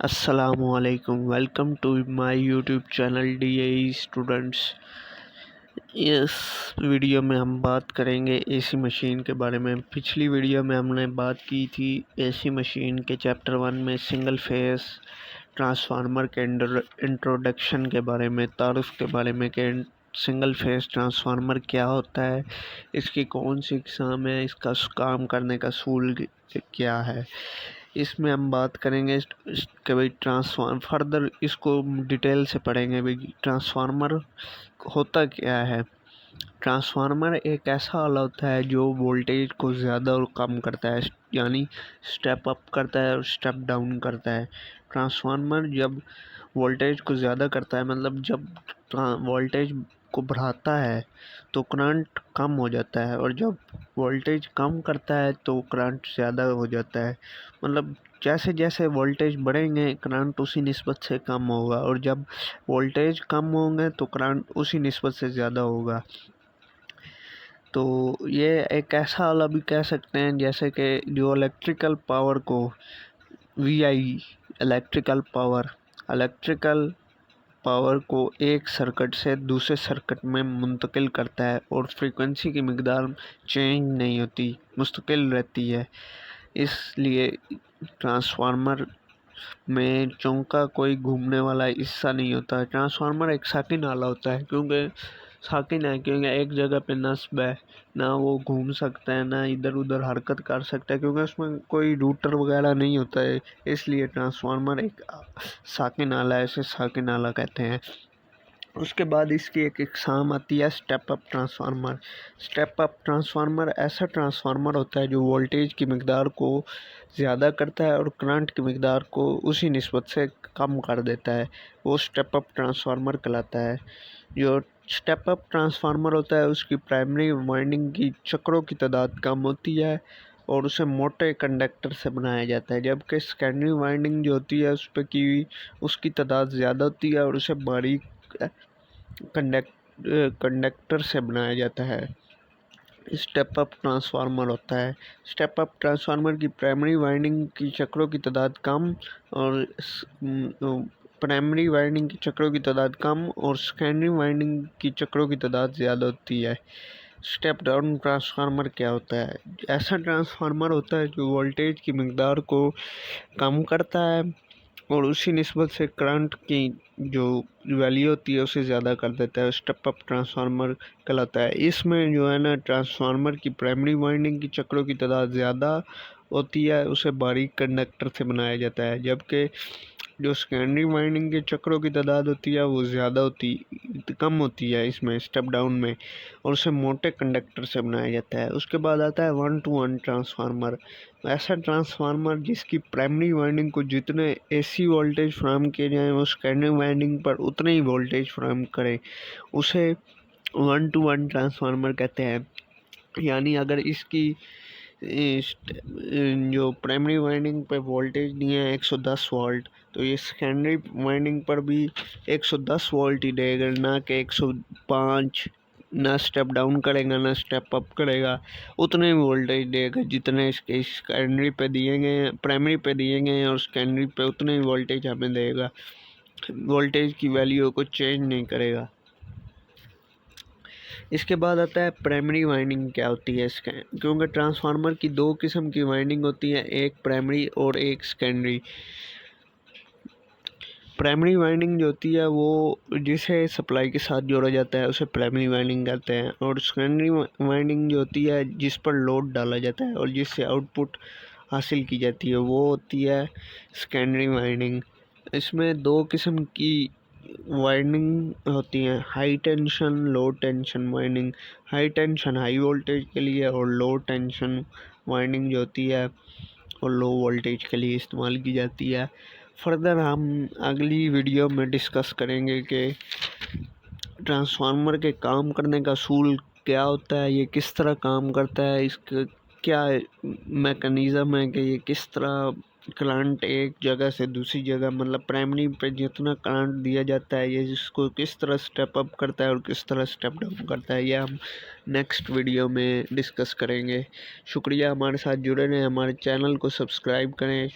Assalamualaikum. Welcome to my YouTube channel DAE students. इस video में हम बात करेंगे एसी मशीन के बारे में। पिछली वीडियो में हमने बात की थी एसी मशीन के चैप्टर 1 में सिंगल फेस ट्रांसफार्मर के इंट्रोडक्शन के बारे में, तारुफ के बारे में कि सिंगल फेस ट्रांसफार्मर क्या होता है, इसकी कौन सी इकसाम है, इसका काम करने का सूल क्या है। इसमें हम बात करेंगे कि भाई ट्रांसफार्मर फर्दर इसको डिटेल से पढ़ेंगे भाई ट्रांसफार्मर होता क्या है। ट्रांसफार्मर एक ऐसा आला होता है जो वोल्टेज को ज़्यादा और कम करता है, यानी स्टेप अप करता है और स्टेप डाउन करता है। ट्रांसफार्मर जब वोल्टेज को ज़्यादा करता है, मतलब जब वोल्टेज को बढ़ाता है तो करंट कम हो जाता है, और जब वोल्टेज कम करता है तो करंट ज़्यादा हो जाता है। मतलब जैसे जैसे वोल्टेज बढ़ेंगे करंट उसी निस्बत से कम होगा, और जब वोल्टेज कम होंगे तो करंट उसी निस्बत से ज़्यादा होगा। तो ये एक ऐसा वाला भी कह सकते हैं जैसे कि जो इलेक्ट्रिकल पावर को VI इलेक्ट्रिकल पावर को एक सर्किट से दूसरे सर्किट में मुंतकिल करता है, और फ्रीक्वेंसी की मिकदार चेंज नहीं होती, मुस्तकिल रहती है। इसलिए ट्रांसफार्मर में चौंका कोई घूमने वाला हिस्सा नहीं होता। ट्रांसफार्मर एक साकिन आला होता है, क्योंकि एक जगह पे नस्ब है, ना वो घूम सकता है ना इधर उधर हरकत कर सकता है, क्योंकि उसमें कोई रूटर वगैरह नहीं होता है। इसलिए ट्रांसफार्मर एक साकिन आला है, इसे साकिन आला कहते हैं। उसके बाद इसकी एक इकसाम आती है step up transformer. Step up transformer ऐसा ट्रांसफार्मर होता है जो वोल्टेज की मिकदार को ज़्यादा करता है और करंट की मिकदार को उसी निस्बत से कम कर देता है। वो स्टेप अप ट्रांसफार्मर कहलाता है। जो स्टेप अप ट्रांसफार्मर होता है उसकी प्राइमरी वाइंडिंग की चक्रों की तादाद कम होती है और उसे मोटे कंडक्टर से बनाया जाता है, जबकि सेकेंडरी वाइंडिंग जो होती है उस पर की उसकी तादाद ज़्यादा होती है और उसे बारीक कंडक्टर से बनाया जाता है। स्टेप अप ट्रांसफार्मर होता है। स्टेप अप ट्रांसफार्मर की प्राइमरी वाइंडिंग की चक्रों की तादाद कम और सेकेंडरी वाइंडिंग की चक्रों की तादाद ज़्यादा होती है। स्टेप डाउन ट्रांसफार्मर क्या होता है? ऐसा ट्रांसफार्मर होता है जो वोल्टेज की मिकदार को कम करता है और उसी निस्बत से करंट की जो वैल्यू होती है उसे ज़्यादा कर देता है। स्टेप अप ट्रांसफार्मर कहलाता है। इसमें जो है ना, ट्रांसफार्मर की प्राइमरी वाइंडिंग की चक्रों की तादाद ज़्यादा होती है, उसे बारीक कंडक्टर से बनाया जाता है, जबकि जो सेकेंडरी वाइंडिंग के चक्रों की तादाद होती है वो कम होती है इसमें स्टेप डाउन में, और उसे मोटे कंडक्टर से बनाया जाता है। उसके बाद आता है 1-to-1 ट्रांसफार्मर। ऐसा ट्रांसफार्मर जिसकी प्राइमरी वाइंडिंग को जितने AC वोल्टेज फ्राहम किए जाएँ वो सेकेंडरी वाइंडिंग पर उतने ही वोल्टेज फ्राहम करें, उसे 1-to-1 ट्रांसफार्मर कहते हैं। यानी अगर इसकी जो प्राइमरी वाइंडिंग पे वोल्टेज दिए हैं 110 वोल्ट, तो ये सेकेंडरी वाइंडिंग पर भी 110 वोल्ट ही देगा, ना कि 105। ना स्टेप डाउन करेगा ना स्टेप अप करेगा, उतने ही वोल्टेज देगा जितने इसके सेकेंडरी पे दिए गए हैं, प्राइमरी पे दिए गए हैं, और सेकेंडरी पे उतने ही वोल्टेज हमें देगा। वोल्टेज की वैल्यू को चेंज नहीं करेगा। इसके बाद आता है प्राइमरी वाइंडिंग क्या होती है इसका, क्योंकि ट्रांसफार्मर की दो किस्म की वाइंडिंग होती है, एक प्राइमरी और एक सेकेंडरी। प्राइमरी वाइंडिंग जो होती है वो जिसे सप्लाई के साथ जोड़ा जाता है उसे प्राइमरी वाइंडिंग कहते हैं, और सेकेंडरी वाइंडिंग जो होती है जिस पर लोड डाला जाता है और जिससे आउटपुट हासिल की जाती है वो होती है सेकेंडरी वाइंडिंग। इसमें दो किस्म की वाइंडिंग होती हैं, high tension low tension winding. High tension high voltage के लिए और लो टेंशन वाइंडिंग जो होती है वो लो वोल्टेज के लिए इस्तेमाल की जाती है। फर्दर हम अगली वीडियो में डिस्कस करेंगे कि ट्रांसफार्मर के काम करने का असूल क्या होता है, ये किस तरह काम करता है, इसका क्या मैकेनिज़्म है कि ये किस तरह करंट एक जगह से दूसरी जगह, मतलब प्राइमरी पे जितना करंट दिया जाता है ये इसको किस तरह स्टेप अप करता है और किस तरह स्टेप डाउन करता है, ये हम नेक्स्ट वीडियो में डिस्कस करेंगे। शुक्रिया हमारे साथ जुड़े रहें, हमारे चैनल को सब्सक्राइब करें।